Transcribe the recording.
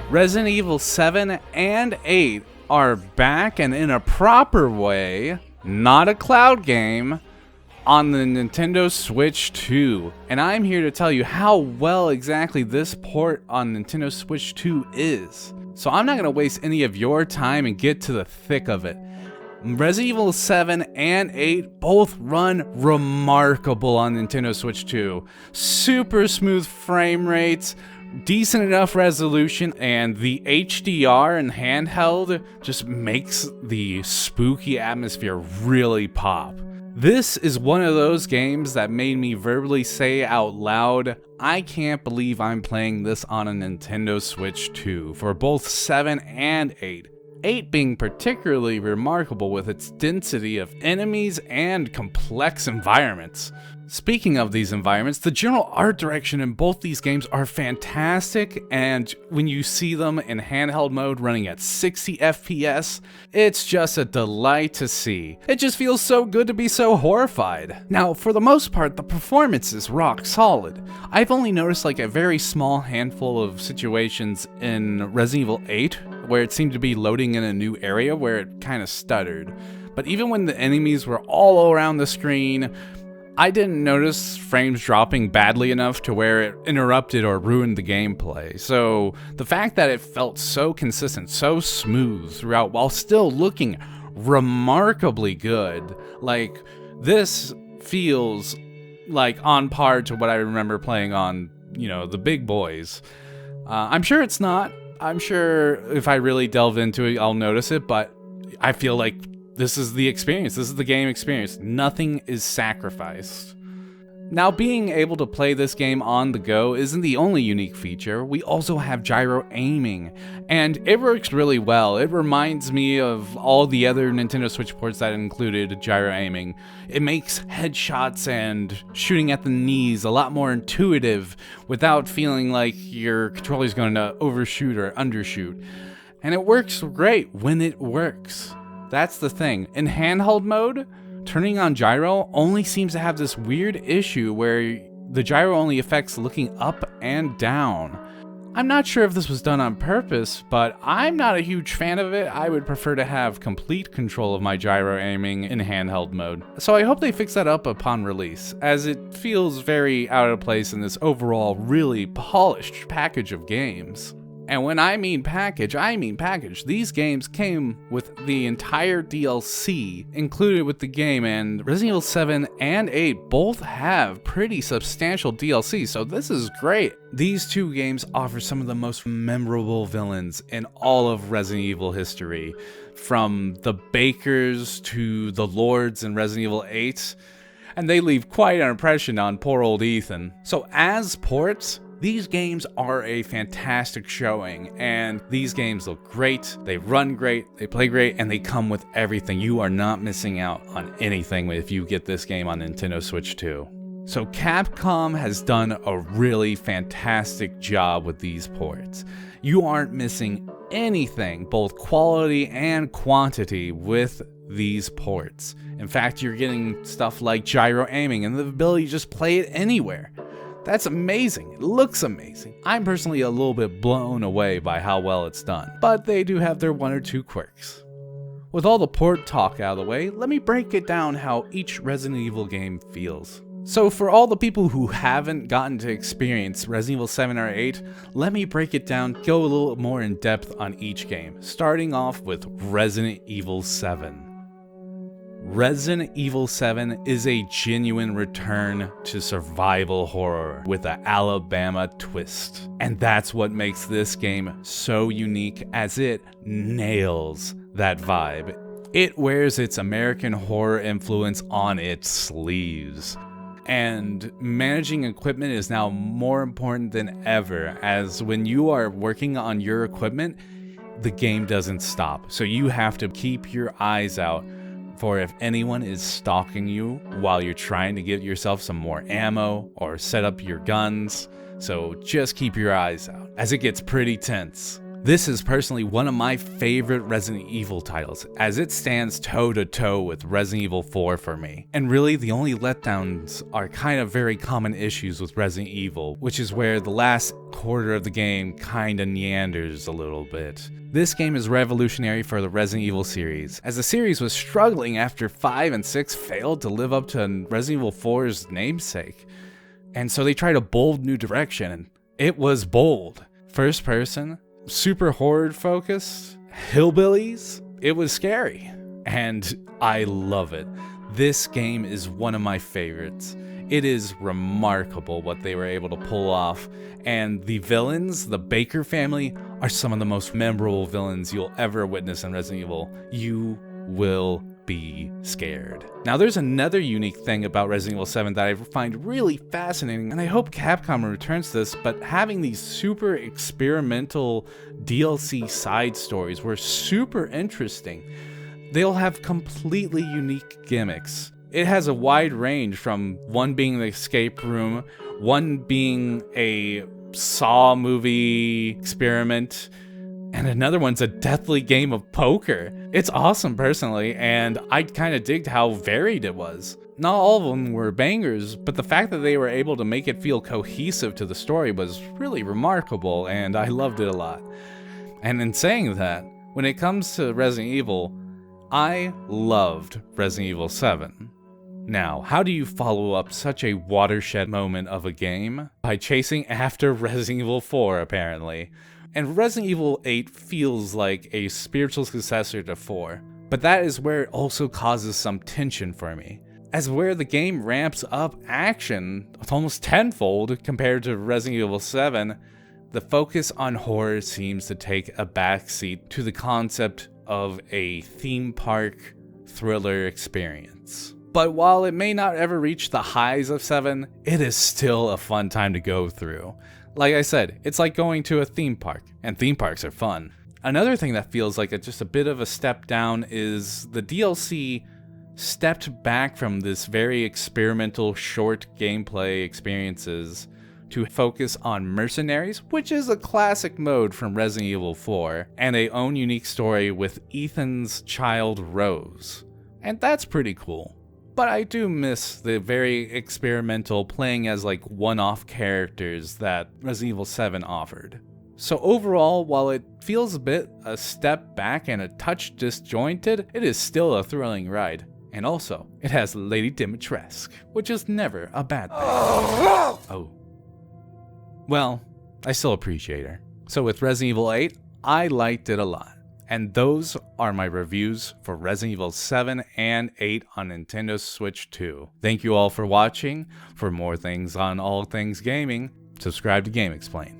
Resident Evil 7 and 8 are back and in a proper way, not a cloud game, on the Nintendo Switch 2. And I'm here to tell you how well exactly this port on Nintendo Switch 2 is. So I'm not going to waste any of your time and get to the thick of it. Resident Evil 7 and 8 both run remarkable on Nintendo Switch 2. Super smooth frame rates, decent enough resolution, and the HDR and handheld just makes the spooky atmosphere really pop. This is one of those games that made me verbally say out loud, I can't believe I'm playing this on a Nintendo Switch 2 for both 7 and 8. 8 being particularly remarkable with its density of enemies and complex environments. Speaking of these environments, the general art direction in both these games are fantastic, and when you see them in handheld mode running at 60 FPS, it's just a delight to see. It just feels so good to be so horrified. Now, for the most part, the performance is rock solid. I've only noticed like a very small handful of situations in Resident Evil 8 where it seemed to be loading in a new area where it kind of stuttered. But even when the enemies were all around the screen, I didn't notice frames dropping badly enough to where it interrupted or ruined the gameplay. So the fact that it felt so consistent, so smooth throughout while still looking remarkably good, like this feels like on par to what I remember playing on, the big boys. I'm sure it's not. I'm sure if I really delve into it, I'll notice it, but I feel like this is the experience. This is the game experience. Nothing is sacrificed. Now, being able to play this game on the go isn't the only unique feature. We also have gyro aiming, and it works really well. It reminds me of all the other Nintendo Switch ports that included gyro aiming. It makes headshots and shooting at the knees a lot more intuitive without feeling like your controller's going to overshoot or undershoot. And it works great when it works. That's the thing. In handheld mode, turning on gyro only seems to have this weird issue where the gyro only affects looking up and down. I'm not sure if this was done on purpose, but I'm not a huge fan of it. I would prefer to have complete control of my gyro aiming in handheld mode. So I hope they fix that up upon release, as it feels very out of place in this overall really polished package of games. And when I mean package, I mean package. These games came with the entire DLC included with the game, and Resident Evil 7 and 8 both have pretty substantial DLC, so this is great. These two games offer some of the most memorable villains in all of Resident Evil history, from the Bakers to the Lords in Resident Evil 8, and they leave quite an impression on poor old Ethan. So as ports, these games are a fantastic showing, and these games look great, they run great, they play great, and they come with everything. You are not missing out on anything if you get this game on Nintendo Switch 2. So Capcom has done a really fantastic job with these ports. You aren't missing anything, both quality and quantity, with these ports. In fact, you're getting stuff like gyro aiming and the ability to just play it anywhere. That's amazing. It looks amazing. I'm personally a little bit blown away by how well it's done, but they do have their one or two quirks. With all the port talk out of the way, let me break it down how each Resident Evil game feels. So for all the people who haven't gotten to experience Resident Evil 7 or 8, let me break it down, go a little more in depth on each game, starting off with Resident Evil 7. Resident Evil 7 is a genuine return to survival horror with an Alabama twist. And that's what makes this game so unique, as it nails that vibe. It wears its American horror influence on its sleeves. And managing equipment is now more important than ever, as when you are working on your equipment, the game doesn't stop. So you have to keep your eyes out for if anyone is stalking you while you're trying to get yourself some more ammo or set up your guns. So just keep your eyes out, as it gets pretty tense. This is personally one of my favorite Resident Evil titles, as it stands toe to toe with Resident Evil 4 for me. And really, the only letdowns are kind of very common issues with Resident Evil, which is where the last quarter of the game kinda meanders a little bit. This game is revolutionary for the Resident Evil series, as the series was struggling after 5 and 6 failed to live up to Resident Evil 4's namesake. And so they tried a bold new direction, and it was bold. First person, super horror focused, hillbillies, it was scary. And I love it. This game is one of my favorites. It is remarkable what they were able to pull off, and the villains, the Baker family, are some of the most memorable villains you'll ever witness in Resident Evil. You will be scared. Now there's another unique thing about Resident Evil 7 that I find really fascinating, and I hope Capcom returns to this, but having these super experimental DLC side stories were super interesting. They'll have completely unique gimmicks. It has a wide range, from one being the escape room, one being a Saw movie experiment, and another one's a deathly game of poker. It's awesome personally, and I kind of digged how varied it was. Not all of them were bangers, but the fact that they were able to make it feel cohesive to the story was really remarkable, and I loved it a lot. And in saying that, when it comes to Resident Evil, I loved Resident Evil 7. Now, how do you follow up such a watershed moment of a game? By chasing after Resident Evil 4, apparently. And Resident Evil 8 feels like a spiritual successor to 4, but that is where it also causes some tension for me, as where the game ramps up action almost tenfold compared to Resident Evil 7, the focus on horror seems to take a backseat to the concept of a theme park thriller experience. But while it may not ever reach the highs of 7, it is still a fun time to go through. Like I said, it's like going to a theme park, and theme parks are fun. Another thing that feels like just a bit of a step down is the DLC stepped back from this very experimental short gameplay experiences to focus on mercenaries, which is a classic mode from Resident Evil 4, and a own unique story with Ethan's child Rose. And that's pretty cool. But I do miss the very experimental playing as like one-off characters that Resident Evil 7 offered. So overall, while it feels a step back and a touch disjointed, it is still a thrilling ride. And also, it has Lady Dimitrescu, which is never a bad thing. Oh. Well, I still appreciate her. So with Resident Evil 8, I liked it a lot. And those are my reviews for Resident Evil 7 and 8 on Nintendo Switch 2. Thank you all for watching. For more things on all things gaming, subscribe to GameXplain.